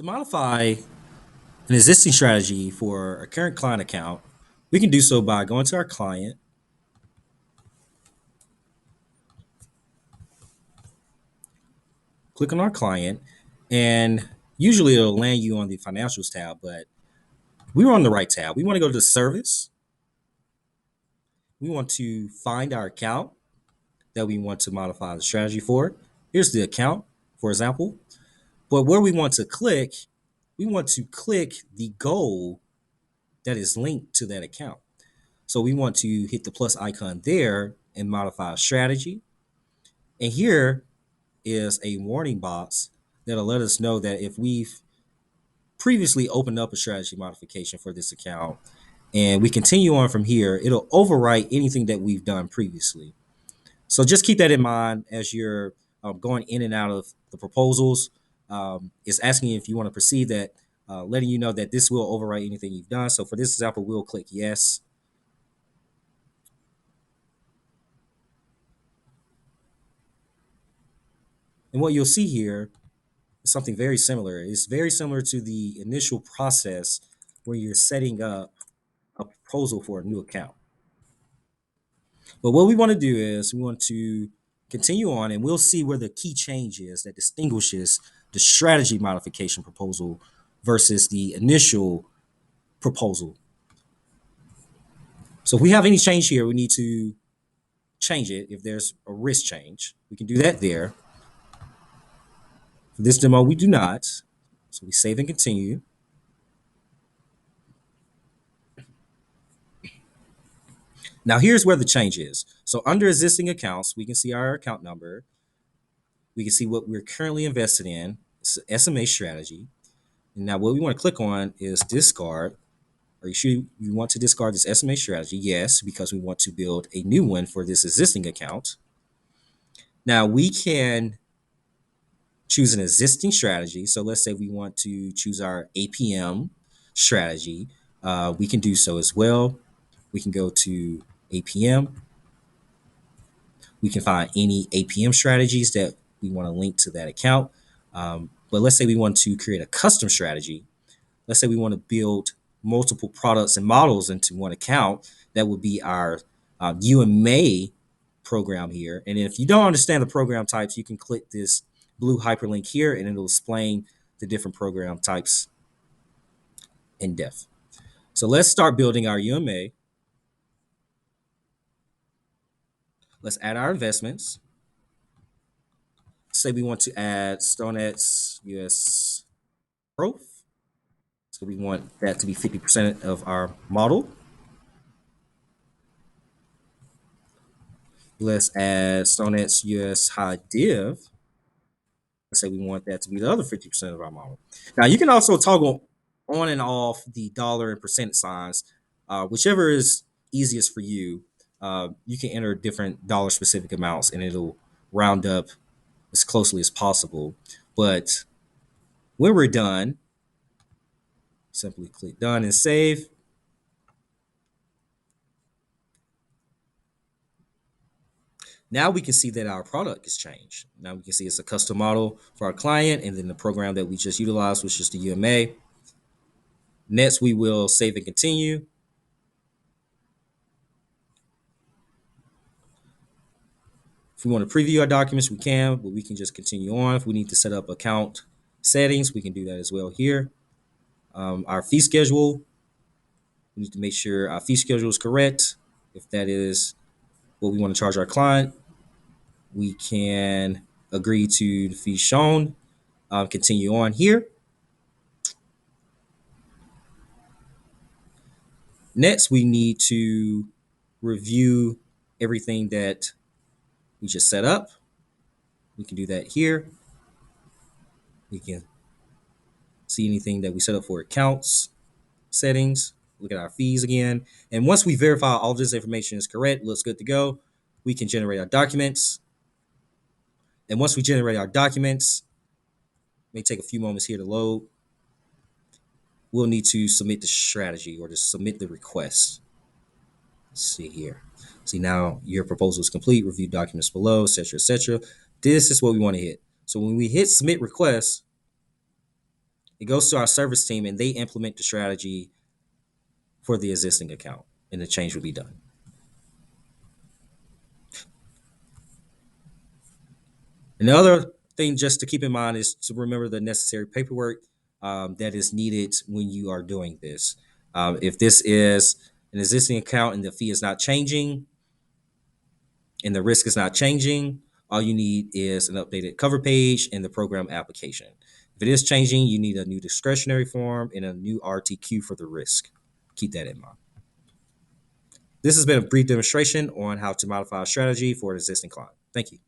To modify an existing strategy for a current client account, we can do so by going to our client, click on our client, and usually it'll land you on the financials tab, but we were on the right tab. We want to go to the service. We want to find our account that we want to modify the strategy for. Here's the account, for example. But where we want to click the goal that is linked to that account. So we want to hit the plus icon there and modify a strategy. And here is a warning box that'll let us know that if we've previously opened up a strategy modification for this account and we continue on from here, it'll overwrite anything that we've done previously. So just keep that in mind as you're going in and out of the proposals. It's asking if you want to proceed that, letting you know that this will overwrite anything you've done. So for this example, we'll click yes. And what you'll see here is something very similar. It's very similar to the initial process where you're setting up a proposal for a new account. But what we want to do is we want to continue on and we'll see where the key change is that distinguishes the strategy modification proposal versus the initial proposal. So if we have any change here, we need to change it. If there's a risk change, we can do that there. For this demo, we do not. So we save and continue. Now here's where the change is. So under existing accounts, we can see our account number. We can see what we're currently invested in. It's SMA strategy. And now what we want to click on is discard. Are you sure you want to discard this SMA strategy? Yes, because we want to build a new one for this existing account. Now we can choose an existing strategy. So let's say we want to choose our APM strategy. We can do so as well. We can go to APM. We can find any APM strategies that we want to link to that account. But let's say we want to create a custom strategy. Let's say we want to build multiple products and models into one account. That would be our UMA program here. And if you don't understand the program types, you can click this blue hyperlink here and it'll explain the different program types in depth. So let's start building our UMA. Let's add our investments. Say we want to add StoneX US growth. So we want that to be 50% of our model. Let's add StoneX US high div. Let's say we want that to be the other 50% of our model. Now you can also toggle on and off the dollar and percent signs, whichever is easiest for you. You can enter different dollar specific amounts and it'll round up as closely as possible. But when we're done, simply click done and save. Now we can see that our product has changed. Now we can see it's a custom model for our client, and then the program that we just utilized was just the UMA. Next, we will save and continue. If we want to preview our documents, we can, but we can just continue on. If we need to set up account settings, we can do that as well here. Our fee schedule, we need to make sure our fee schedule is correct. If that is what we want to charge our client, we can agree to the fee shown. Continue on here. Next, we need to review everything that we just set up. We can do that here. We can see anything that we set up for accounts, settings, look at our fees again. And once we verify all this information is correct, looks good to go, we can generate our documents. And once we generate our documents, it may take a few moments here to load. We'll need to submit the strategy or to submit the request. Let's see here. See, now your proposal is complete. Review documents below, etc., etc. This is what we want to hit. So when we hit submit request, It goes to our service team and they implement the strategy for the existing account, and the change will be done. And the other thing just to keep in mind is to remember the necessary paperwork that is needed when you are doing this. If this is an existing account and the fee is not changing and the risk is not changing, all you need is an updated cover page and the program application. If it is changing, you need a new discretionary form and a new RTQ for the risk. Keep that in mind. This has been a brief demonstration on how to modify a strategy for an existing client. Thank you.